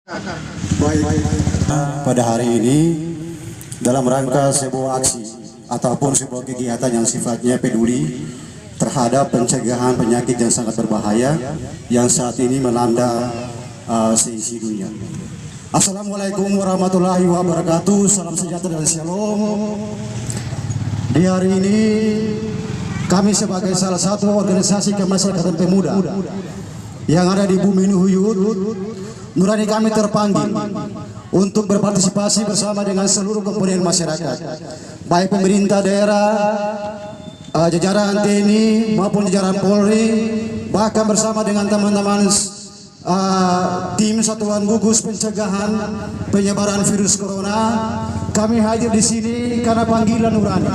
Baik, pada hari ini dalam rangka sebuah aksi ataupun sebuah kegiatan yang sifatnya peduli terhadap pencegahan penyakit yang sangat berbahaya yang saat ini melanda seisi dunia. Assalamualaikum warahmatullahi wabarakatuh. Salam sejahtera dan shalom. Di hari ini kami sebagai salah satu organisasi kemasyarakatan pemuda yang ada di Bumi Nuhuyut, nurani kami terpanggil untuk berpartisipasi bersama dengan seluruh komponen masyarakat, baik pemerintah daerah, jajaran TNI maupun jajaran Polri, bahkan bersama dengan teman-teman tim Satuan Gugus Pencegahan Penyebaran Virus Corona. Kami hadir di sini karena panggilan nurani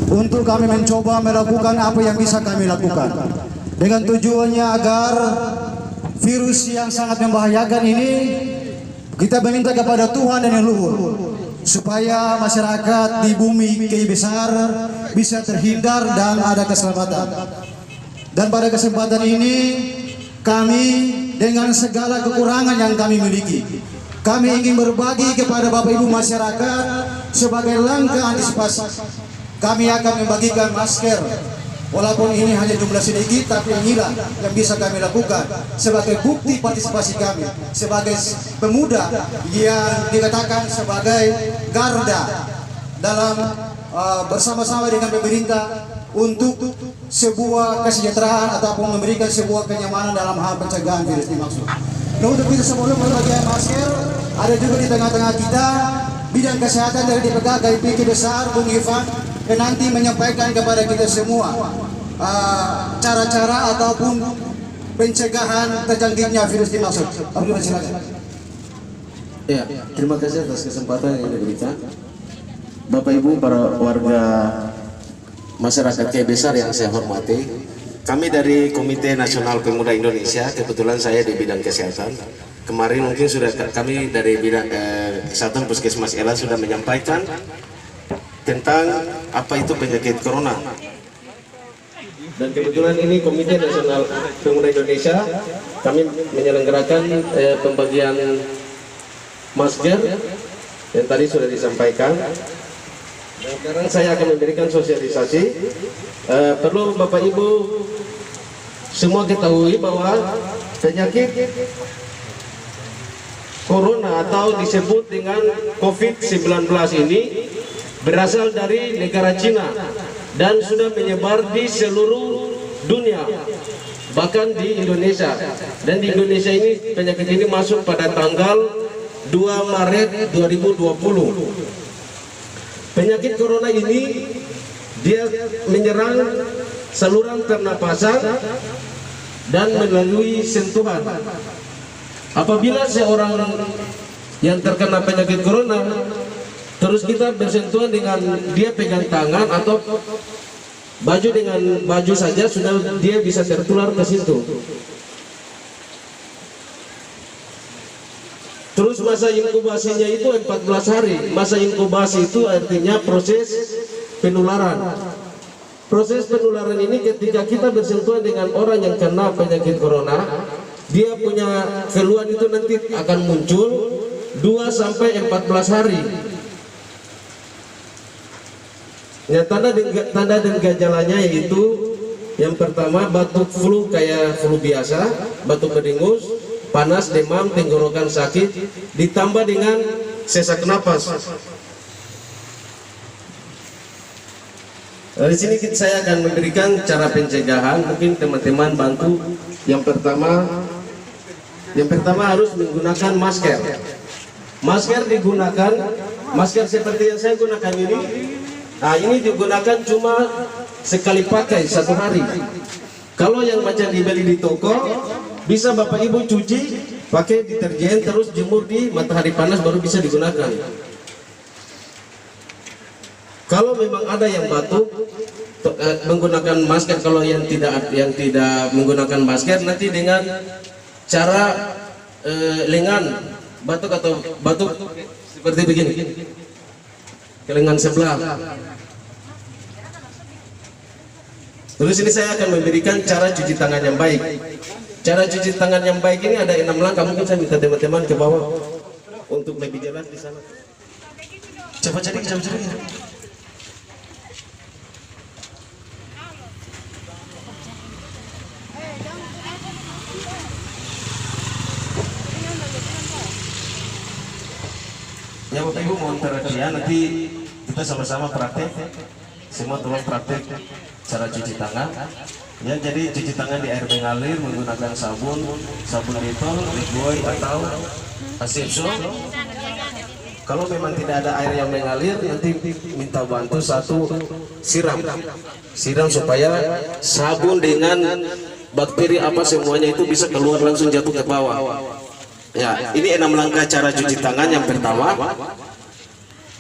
untuk kami mencoba melakukan apa yang bisa kami lakukan, dengan tujuannya agar virus yang sangat membahayakan ini kita meminta kepada Tuhan dan Yang Luhur supaya masyarakat di bumi Kei Besar bisa terhindar dan ada keselamatan. Dan pada kesempatan ini kami dengan segala kekurangan yang kami miliki, kami ingin berbagi kepada Bapak Ibu masyarakat sebagai langkah antisipasi. Kami akan membagikan masker. Walaupun ini hanya jumlah sedikit, tapi inilah yang bisa kami lakukan sebagai bukti partisipasi kami sebagai pemuda yang dikatakan sebagai garda dalam bersama-sama dengan pemerintah untuk sebuah kesejahteraan ataupun memberikan sebuah kenyamanan dalam hal pencegahan virus dimaksud. Nah, untuk itu sebelum membagikan masker, ada juga di tengah-tengah kita bidang kesehatan dari DPK Kei Besar, Bung Ivan, yang nanti menyampaikan kepada kita semua cara-cara ataupun pencegahan terjangkitnya virus dimaksud. Abdul, silakan. Ya, terima kasih atas kesempatan yang diberikan. Bapak Ibu para warga masyarakat Kei Besar yang saya hormati, kami dari Komite Nasional Pemuda Indonesia, kebetulan saya di bidang kesehatan. Kemarin mungkin sudah kami dari bidang kesehatan Puskesmas Elan sudah menyampaikan tentang apa itu penyakit corona. Dan kebetulan ini Komite Nasional Pemuda Indonesia, kami menyelenggarakan pembagian masker yang tadi sudah disampaikan. Dan sekarang saya akan memberikan sosialisasi. Perlu Bapak Ibu semua ketahui bahwa penyakit corona atau disebut dengan COVID-19 ini berasal dari negara Cina dan sudah menyebar di seluruh dunia, bahkan di Indonesia. Dan di Indonesia ini penyakit ini masuk pada tanggal 2 Maret 2020. Penyakit corona ini dia menyerang saluran pernapasan dan melalui sentuhan. Apabila seorang yang terkena penyakit corona terus kita bersentuhan dengan dia pegang tangan atau baju, dengan baju saja sudah dia bisa tertular ke situ. Terus masa inkubasinya itu 14 hari. Masa inkubasi itu artinya proses penularan. Proses penularan ini ketika kita bersentuhan dengan orang yang kena penyakit corona, dia punya keluhan itu nanti akan muncul 2 sampai 14 hari. Ya, tanda dan gejalanya yaitu yang pertama batuk flu kayak flu biasa, batuk beringus, panas, demam, tenggorokan sakit, ditambah dengan sesak napas. Di sini saya akan memberikan cara pencegahan, mungkin teman-teman bantu. Yang pertama harus menggunakan masker. Masker digunakan, masker seperti yang saya gunakan ini. Nah, ini digunakan cuma sekali pakai 1 hari. Kalau yang macam dibeli di toko, bisa Bapak Ibu cuci pakai deterjen terus jemur di matahari panas baru bisa digunakan. Kalau memang ada yang batuk menggunakan masker, kalau yang tidak menggunakan masker nanti dengan cara lengan batuk atau batuk seperti begini ke lengan sebelah. Terus ini saya akan memberikan cara cuci tangan yang baik. Cara cuci tangan yang baik ini ada 6 langkah. Mungkin saya minta teman-teman ke bawah untuk lebih jelas di sana. Coba cari. Ya Bapak Ibu mohon perhatian, nanti kita sama-sama praktek. Semua tolong praktek cara cuci tangan. Ya, jadi cuci tangan di air mengalir menggunakan sabun detol, lifebuoy atau asepso. Kalau memang tidak ada air yang mengalir, nanti minta bantu satu siram supaya sabun dengan bakteri apa semuanya itu bisa keluar langsung jatuh ke bawah. Ya, ini 6 langkah cara cuci tangan. Yang pertama,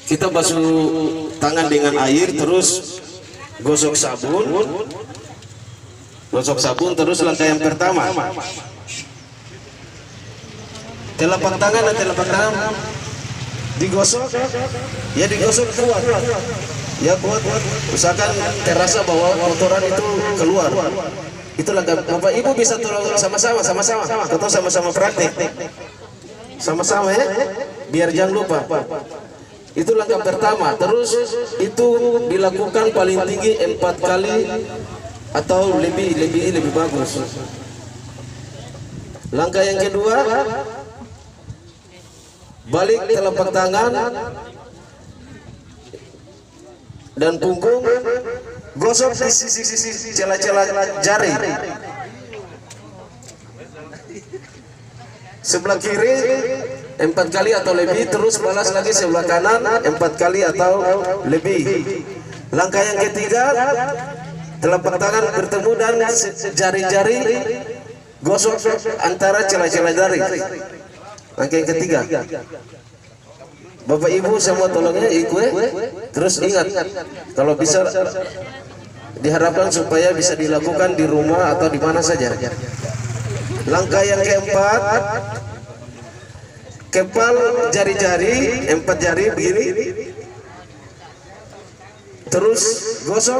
kita basuh tangan dengan air, terus gosok sabun, terus langkah yang pertama, telapak tangan digosok, ya digosok kuat, ya kuat, usahakan terasa bahwa kotoran itu keluar. Itu langkah. Bapak Ibu bisa tolong sama-sama, atau sama-sama praktek, sama-sama ya, biar jangan lupa. Itu langkah pertama. Terus itu dilakukan paling tinggi 4 kali atau lebih bagus. Langkah yang kedua, balik telapak tangan dan punggung, gosok di sisi celah-celah jari. Sebelah kiri 4 kali atau lebih, terus balas lagi sebelah kanan 4 kali atau lebih. Langkah yang ketiga, telapak tangan bertemu dan jari-jari gosok antara celah-celah jari. Langkah yang ketiga. Bapak Ibu semua tolongnya ikut. Terus ingat, kalau bisa diharapkan supaya bisa dilakukan di rumah atau di mana saja. Langkah yang keempat, kepal jari-jari 4 jari begini, terus gosok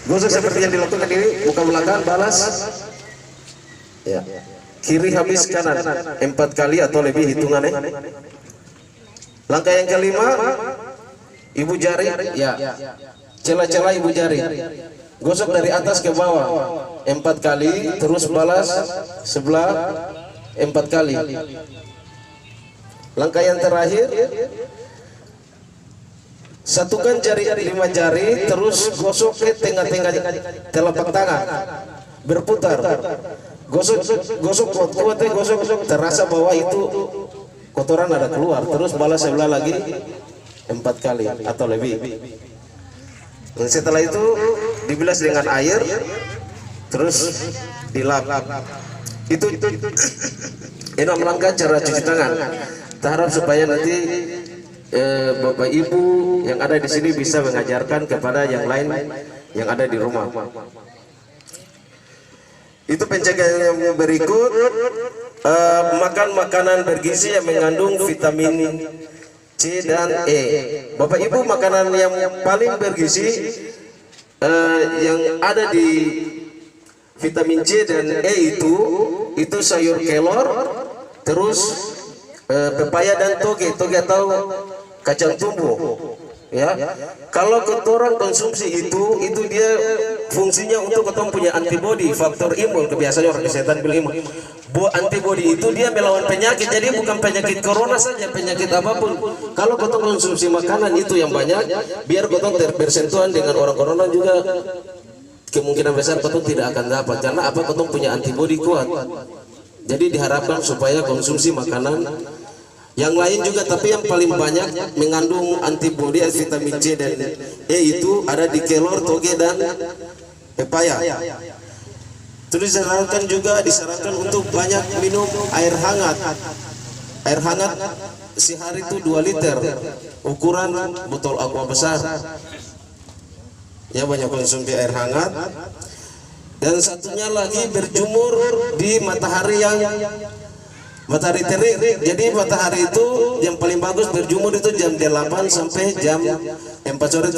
seperti yang dilakukan ini, buka belakang, balas ya, kiri habis kanan 4 kali atau lebih hitungannya. Langkah yang kelima, ibu jari ya, celah-celah ibu jari, gosok dari atas ke bawah 4 kali, terus balas sebelah 4 kali. Langkah yang terakhir, satukan jari 5 jari, terus gosok ke tengah-tengah telapak tangan, berputar, gosok kuat, gosok terasa bahwa itu kotoran ada keluar, terus balas sebelah lagi 4 kali atau lebih. Dan setelah itu dibilas dengan air, terus dilap. Itu 6 langkah cara cuci tangan. Kita harap supaya nanti Bapak Ibu yang ada di sini bisa mengajarkan kepada yang lain yang ada di rumah. Itu pencegahan yang berikut, makan makanan bergizi yang mengandung vitamin C dan E. Bapak Ibu, makanan yang paling bergizi yang ada di vitamin C dan E itu sayur kelor, terus pepaya dan toge atau kacang tumbuh. Ya, kalau kotoran konsumsi itu dia fungsinya untuk ketemu punya antibodi, faktor imun. Kebiasaan orang kesehatan bilang imun. Antibodi itu dia melawan penyakit, jadi bukan penyakit corona saja, penyakit apapun. Kalau kotong konsumsi makanan itu yang banyak, biar kotong bersentuhan dengan orang corona juga kemungkinan besar kotong tidak akan dapat, karena apa, kotong punya antibodi kuat. Jadi diharapkan supaya konsumsi makanan yang lain juga, tapi yang paling banyak mengandung antibodi vitamin C dan E itu ada di kelor, toge dan pepaya. Terus disarankan untuk banyak minum air hangat. Air hangat sehari itu 2 liter, ukuran botol aqua besar. Ya, banyak konsumsi air hangat. Dan satunya lagi berjemur di matahari terik. Jadi matahari itu yang paling bagus berjemur itu jam 8 sampai jam 4 sore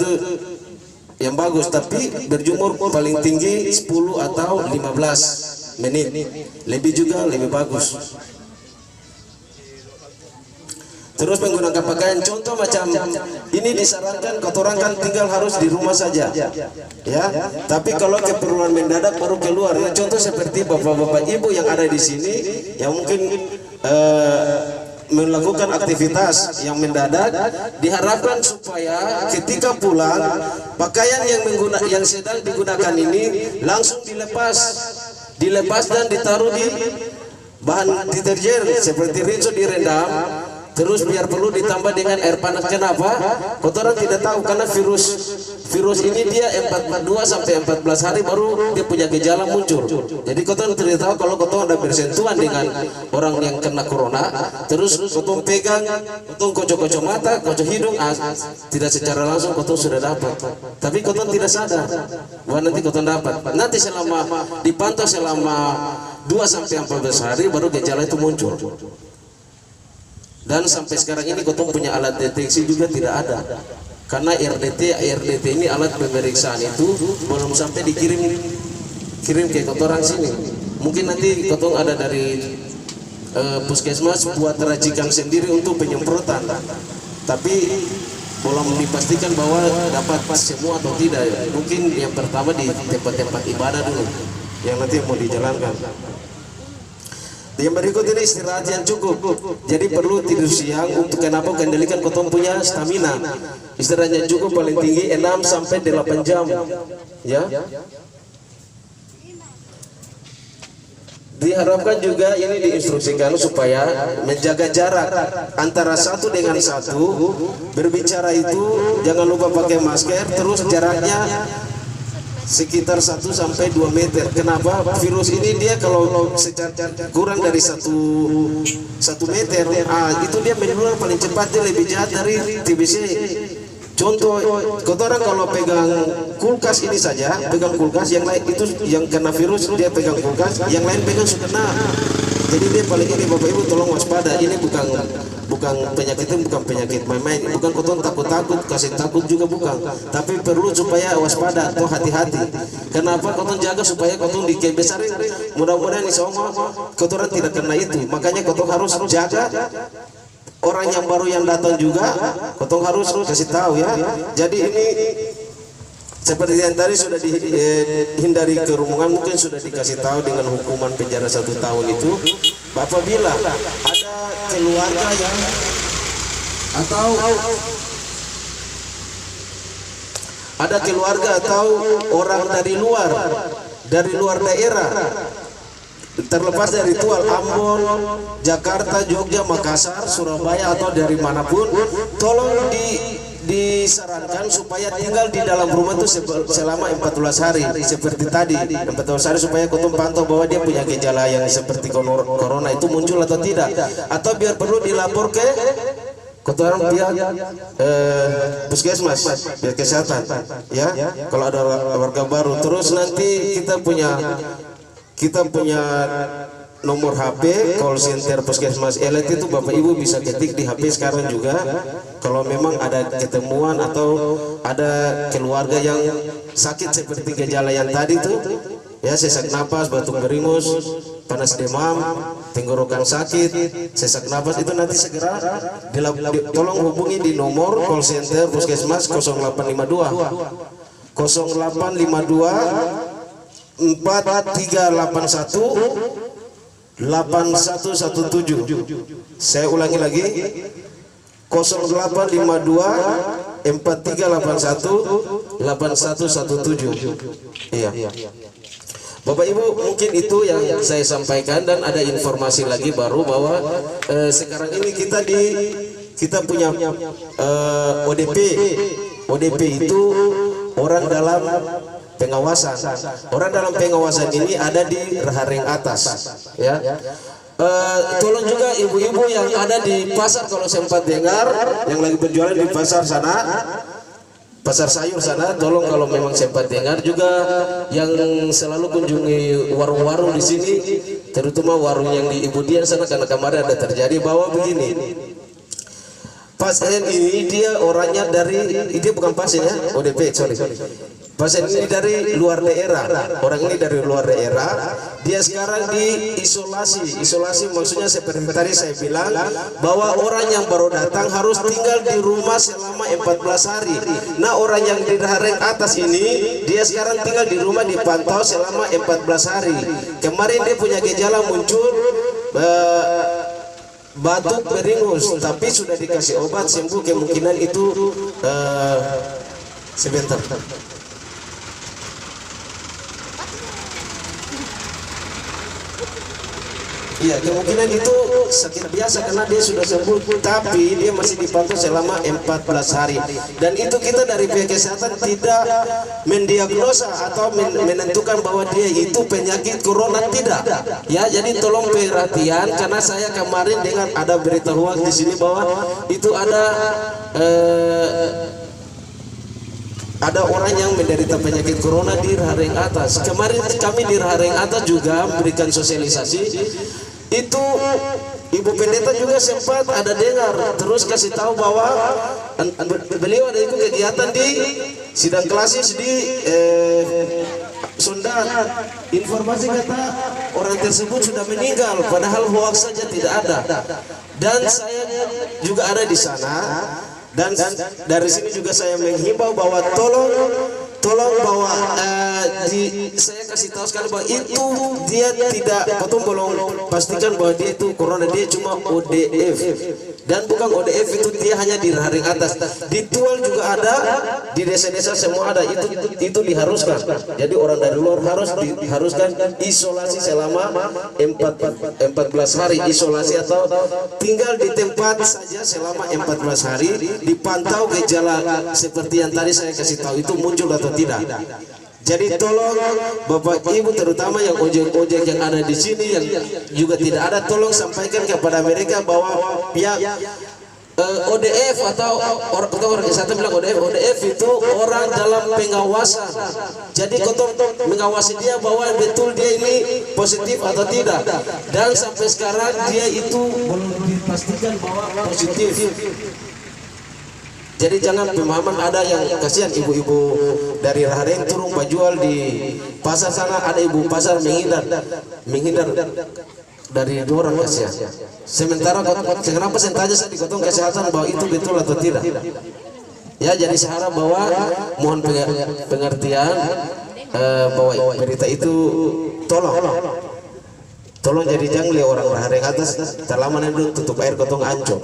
yang bagus, tapi berjemur paling tinggi 10 atau 15 menit, lebih juga lebih bagus. Terus menggunakan pakaian, contoh macam ini disarankan kotoran kan tinggal harus di rumah saja, ya. Tapi kalau keperluan mendadak baru keluar. Ya, contoh seperti bapak-bapak ibu yang ada di sini, yang mungkin melakukan aktivitas yang mendadak, diharapkan supaya ketika pulang pakaian yang sedang digunakan ini langsung dilepas dan ditaruh di bahan deterjen seperti rinso, direndam. Terus biar perlu ditambah dengan air panas. Kenapa? Kotoran tidak tahu, karena virus ini dia 42 sampai 14 hari baru dia punya gejala muncul. Jadi kotoran tidak tahu kalau kotoran ada bersentuhan dengan orang yang kena corona, terus kotoran pegang, kotoran kocok-kocok mata, kocok hidung, tidak secara langsung kotoran sudah dapat. Tapi kotoran tidak sadar bahwa nanti kotoran dapat. Nanti selama dipantau selama 2 sampai 14 hari baru gejala itu muncul. Dan sampai sekarang ini kotong punya alat deteksi juga tidak ada, karena RDT ini alat pemeriksaan itu belum sampai dikirim ke kotoran sini. Mungkin nanti kotong ada dari puskesmas buat racikan sendiri untuk penyemprotan, tapi belum dipastikan bahwa dapat semua atau tidak. Mungkin yang pertama di tempat-tempat ibadah dulu yang nanti mau dijalankan. Yang berikut ini istirahat yang cukup. Jadi perlu tidur siang untuk kenapa kendalikan kotong punya stamina. Istirahat yang cukup paling tinggi 6 sampai 8 jam. Ya. Diharapkan juga ini diinstruksikan supaya menjaga jarak antara satu dengan satu. Berbicara itu jangan lupa pakai masker, terus jaraknya sekitar 1 sampai 2 meter. Kenapa? Virus ini dia kalau kurang dari 1 meter, itu dia menular paling cepat, dia lebih jahat dari TBC. Contoh, kotoran kalau pegang kulkas ini saja, pegang kulkas, yang lain itu yang kena virus dia pegang kulkas, yang lain pegang sudah kena. Jadi dia paling ini Bapak Ibu tolong waspada. Ini bukan penyakit, itu bukan penyakit main-main, bukan kotoran takut-takut, kasih takut juga bukan, tapi perlu supaya waspada atau hati-hati. Kenapa kotoran jaga supaya kotoran dikebesarin, mudah-mudahan insya Allah kotoran tidak kena itu. Makanya kotoran harus jaga. Orang yang baru yang datang juga kotoran harus kasih tahu ya. Jadi ini seperti yang tadi sudah dihindari kerumunan, mungkin sudah dikasih tahu dengan hukuman penjara 1 tahun itu. Apabila ada keluarga yang atau ada keluarga atau orang dari luar daerah, terlepas dari Tual, Ambon, Jakarta, Jogja, Makassar, Surabaya atau dari manapun, tolong disarankan supaya tinggal di dalam rumah itu selama 14 hari seperti tadi, 14 hari, supaya kotong pantau bahwa dia punya gejala yang seperti corona itu muncul atau tidak, atau biar perlu dilapor ke kotoran pihak puskesmas, pihak kesehatan ya, kalau ada warga baru. Terus nanti kita punya nomor HP call center puskesmas elit itu Bapak Ibu bisa ketik di HP sekarang juga. Kalau memang ada ketemuan atau ada keluarga yang sakit seperti gejala yang tadi itu ya, sesak napas, batuk beringus, panas demam, tenggorokan sakit, sesak napas, itu nanti segera tolong hubungi di nomor call center puskesmas 0852 4381 8117. Saya ulangi lagi, 0852 4381 8117. Iya. Bapak Ibu, mungkin itu yang saya sampaikan, dan ada informasi lagi baru bahwa sekarang ini kita punya ODP. ODP itu orang dalam pengawasan. Orang dalam pengawasan ini ada di Raharing atas ya. Tolong juga ibu-ibu yang ada di pasar, kalau sempat dengar yang lagi berjualan di pasar sana, pasar sayur sana, tolong kalau memang sempat dengar juga yang selalu kunjungi warung-warung di sini, terutama warung yang di Ibu Dian sana, karena kemarin ada terjadi bahwa begini, pasien ini dia orangnya dia bukan pasien ya, ODP, sorry. Pasien ini dari luar daerah, orang ini dari luar daerah. Dia sekarang isolasi maksudnya seperti tadi saya bilang bahwa orang yang baru datang harus tinggal di rumah selama 14 hari. Nah, orang yang di Rahareng atas ini dia sekarang tinggal di rumah dipantau selama 14 hari. Kemarin dia punya gejala muncul batuk beringus, tapi sudah dikasih obat sembuh. Kemungkinan itu sebentar. Iya, kemungkinan itu sakit biasa karena dia sudah sembuh, tapi dia masih dipantau selama 14 hari. Dan itu kita dari pihak kesehatan tidak mendiagnosa atau menentukan bahwa dia itu penyakit corona, tidak. Ya, jadi tolong perhatian karena saya kemarin dengar ada berita hoax di sini bahwa itu ada orang yang menderita penyakit corona di Rahareng atas. Kemarin kami di Rahareng atas juga memberikan sosialisasi. Itu Ibu Pendeta juga sempat ada dengar, terus kasih tahu bahwa beliau ada ikut kegiatan di sidang klasis di Sunda. Informasi kata orang tersebut sudah meninggal, padahal hoax saja tidak ada. Dan saya juga ada di sana. Dan dari sini juga saya menghimbau bahwa tolong bahwa saya kasih tahu sekali bahwa itu dia tidak, potong bolong pastikan bahwa dia itu corona, dia cuma ODF dan bukan ODF, itu dia hanya di Rahareng atas. Di Tual juga ada, di desa-desa semua ada, itu diharuskan. Jadi orang dari luar diharuskan isolasi selama 14 hari isolasi atau tinggal di tempat saja selama 14 hari, dipantau gejala seperti yang tadi saya kasih tahu itu muncul atau tidak. Jadi tolong Bapak Ibu terutama yang ojek-ojek yang ada di sini yang juga tidak ada, tolong sampaikan kepada mereka bahwa pihak ODF atau orang kesehatan bilang ODF itu orang dalam pengawasan. Jadi kotong mengawasi dia bahwa betul dia ini positif atau tidak. Dan sampai sekarang dia itu belum dipastikan bahwa positif. Jadi jangan pemahaman ada yang kasihan ibu-ibu dari Rahareng turun jual di pasar sana, ada ibu pasar menghindar dari orang kasihan. Sementara kenapa persentase saya dikotong kesehatan bahwa itu betul atau tidak? Ya, jadi saya harap bahwa mohon pengertian bahwa berita itu tolong jadi jangan orang Rahareng atas terlama itu tutup air gotong ancol.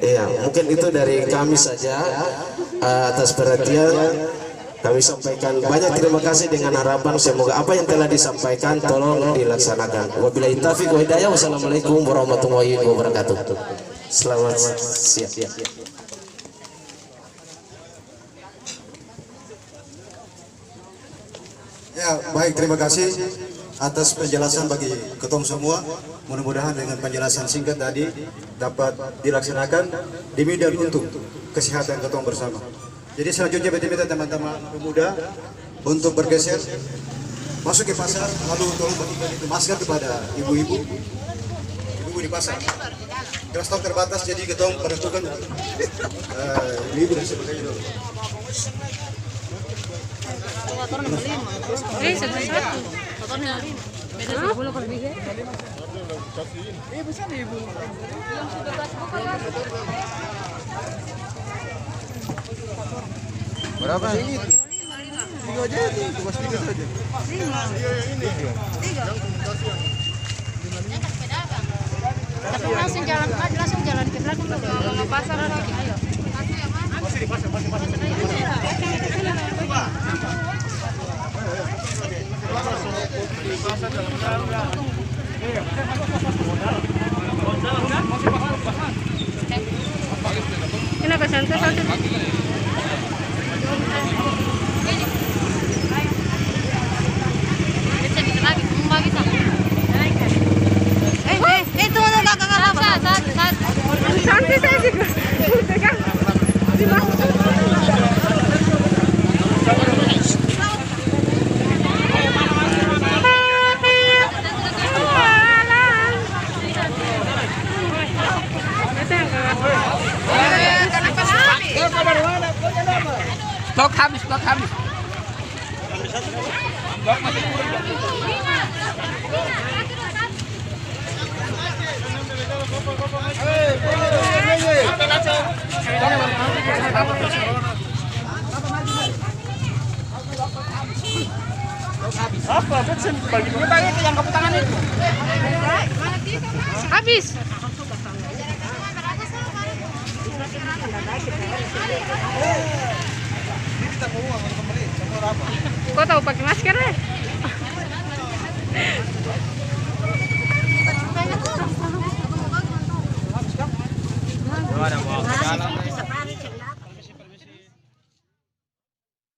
Iya, mungkin itu dari kami saja atas perhatian kami sampaikan. Banyak terima kasih dengan harapan semoga apa yang telah disampaikan tolong dilaksanakan. Wabillahi taufiq wa hidayah. Wassalamualaikum warahmatullahi wabarakatuh. Selamat siang. Ya, baik, terima kasih atas penjelasan bagi ketum semua. Mudah-mudahan dengan penjelasan singkat tadi dapat dilaksanakan demi dan untuk kesehatan ketum bersama. Jadi selanjutnya saya minta teman-teman pemuda untuk bergeser masuk ke pasar, lalu tolong bagikan itu masker kepada ibu-ibu di pasar. Karena stok terbatas, jadi ketum menentukan ibu dan sebagainya dulu. Motor 65. Satu. Motor 65. Beda 10 kalau lebih. Bisa nih, Ibu. Yang sudah gas buka. Berapa? Ini 3 aja itu, cuma sedikit saja. 5. Ini 3. Tapi langsung jalan ke belakang ke pasar lagi. Ayo. Masih di pasar. Kenapa santai satu? Tunggu kakak. Santai saya juga. Pegang. Apa? Bagi itu yang kamu tangan itu. Habis. Kau tahu pakai masker ya?